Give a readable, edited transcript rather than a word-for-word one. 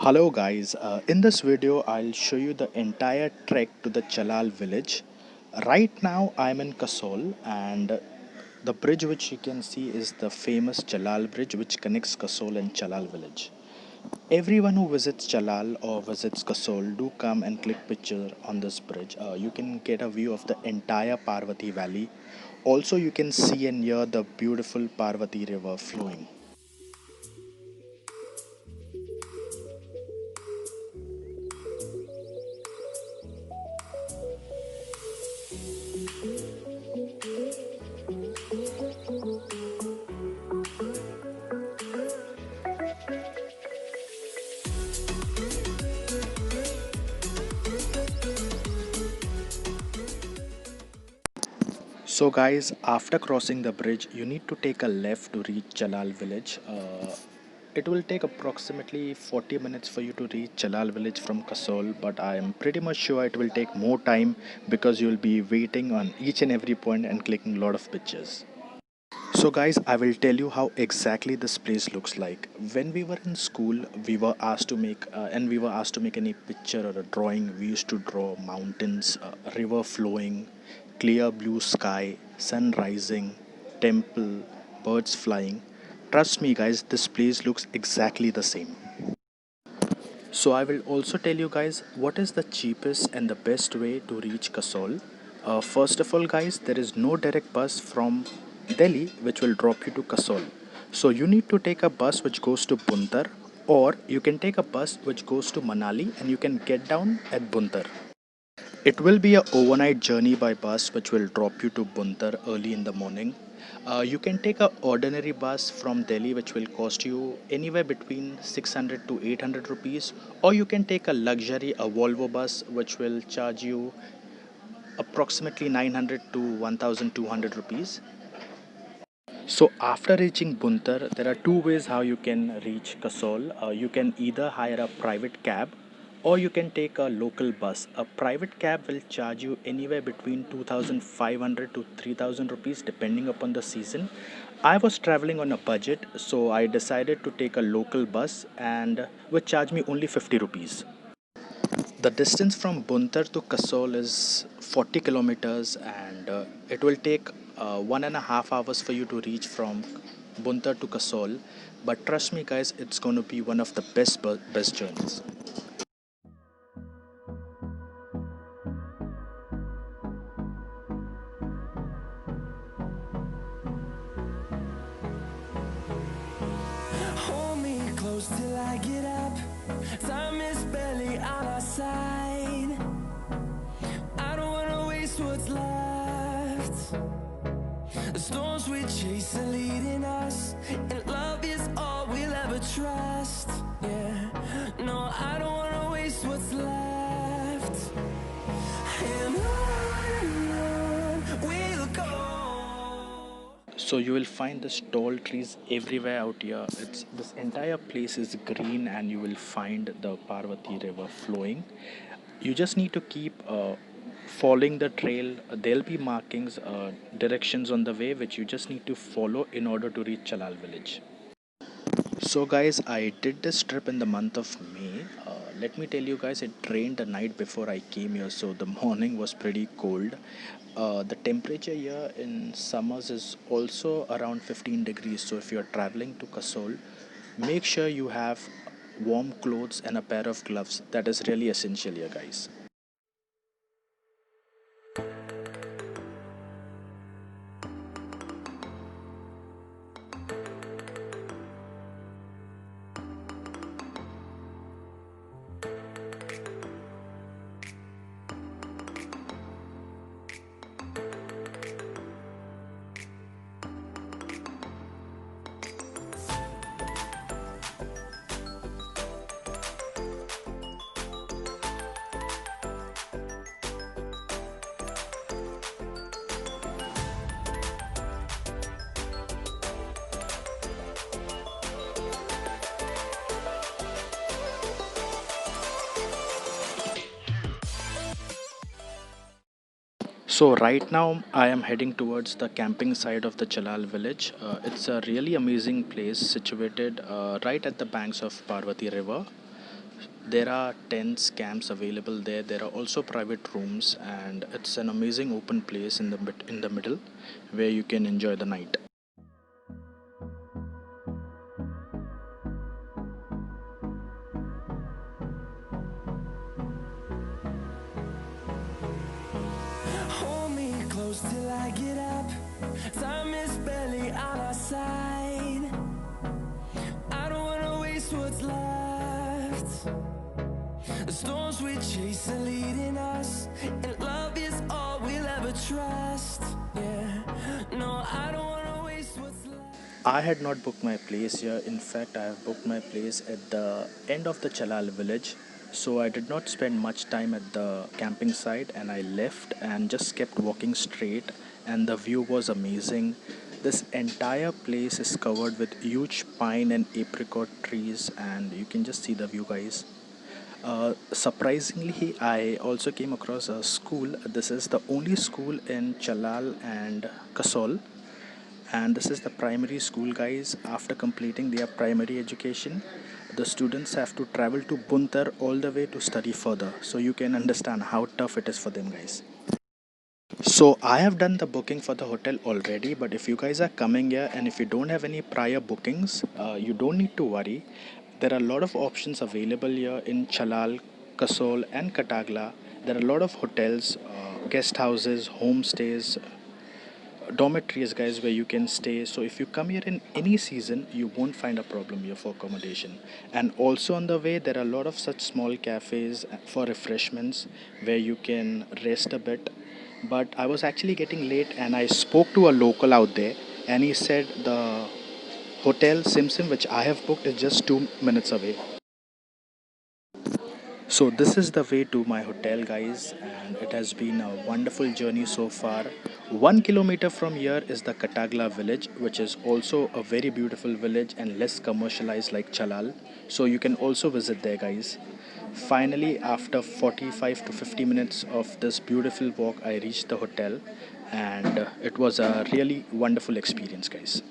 Hello guys, in this video I'll show you the entire trek to the Chalal village. Right now I'm in Kasol and the bridge which you can see is the famous Chalal bridge which connects Kasol and Chalal village. Everyone who visits Chalal or visits Kasol do come and click picture on this bridge. You can get a view of the entire Parvati valley. Also you can see and hear the beautiful Parvati river flowing. So guys, after crossing the bridge, you need to take a left to reach Chalal village. It will take approximately 40 minutes for you to reach Chalal village from Kasol, but I am pretty much sure it will take more time because you will be waiting on each and every point and clicking a lot of pictures. So guys, I will tell you how exactly this place looks like. When we were in school, we were asked to make any picture or a drawing. We used to draw mountains, river flowing, clear blue sky, sun rising, temple, birds flying. Trust me guys, this place looks exactly the same. So I will also tell you guys what is the cheapest and the best way to reach Kasol. First of all guys, there is no direct bus from Delhi which will drop you to Kasol. So you need to take a bus which goes to Buntar, or you can take a bus which goes to Manali and you can get down at Buntar. It will be a overnight journey by bus which will drop you to Buntar early in the morning. You can take a ordinary bus from Delhi which will cost you anywhere between 600 to 800 rupees, or you can take a luxury a Volvo bus which will charge you approximately 900 to 1200 rupees. So after reaching Buntar, there are two ways how you can reach Kasol. You can either hire a private cab or you can take a local bus. A private cab will charge you anywhere between 2500 to 3000 rupees depending upon the season. I was traveling on a budget, so I decided to take a local bus and which charged me only 50 rupees. The distance from Buntar to Kasol is 40 kilometers, and it will take 1.5 hours for you to reach from Buntar to Kasol. But trust me, guys, it's going to be one of the best journeys. Hold me close till I get up. Time is barely on our side. I don't wanna waste what's left. The storms we chase are leading us, and love is all we'll ever trust. Yeah, no, I don't wanna waste what's left. And on we'll go. So you will find this tall trees everywhere out here. It's this entire place is green, and you will find the Parvati river flowing. You just need to keep following the trail. There'll be markings, directions on the way which you just need to follow in order to reach Chalal village. So guys, I did this trip in the month of May. Let me tell you guys, it rained the night before I came here, so the morning was pretty cold. The temperature here in summers is also around 15 degrees. So if you're traveling to Kasol, make sure you have warm clothes and a pair of gloves. That is really essential here, guys. So right now I am heading towards the camping site of the Chalal village. It's a really amazing place situated right at the banks of Parvati river. There are tents, camps available there. There are also private rooms, and it's an amazing open place in the middle where you can enjoy the night. Hold me close till I get up. Time is barely on our side. I don't wanna waste what's left. The storms we chase are leading us, and love is all we'll ever trust. Yeah, no, I don't wanna waste what's left. I had not booked my place here. In fact, I have booked my place at the end of the Chalal village. So I did not spend much time at the camping site, and I left and just kept walking straight, and the view was amazing. This entire place is covered with huge pine and apricot trees, and you can just see the view, guys. Surprisingly, I also came across a school. This is the only school in Chalal and Kasol, and this is the primary school, guys. After completing their primary education, the students have to travel to Buntar all the way to study further, so you can understand how tough it is for them, guys. So I have done the booking for the hotel already, but if you guys are coming here and if you don't have any prior bookings, you don't need to worry. There are a lot of options available here in Chalal, Kasol, and Katagla. There are a lot of hotels, guest houses, homestays, dormitories, guys, where you can stay. So if you come here in any season, you won't find a problem here for accommodation. And also on the way, there are a lot of such small cafes for refreshments where you can rest a bit. But I was actually getting late, and I spoke to a local out there, and he said the hotel Simsim, which I have booked, is just 2 minutes away. So this is the way to my hotel, guys, and it has been a wonderful journey so far. 1 kilometer from here is the Katagla village, which is also a very beautiful village and less commercialized like Chalal. So you can also visit there, guys. Finally, after 45 to 50 minutes of this beautiful walk, I reached the hotel, and it was a really wonderful experience, guys.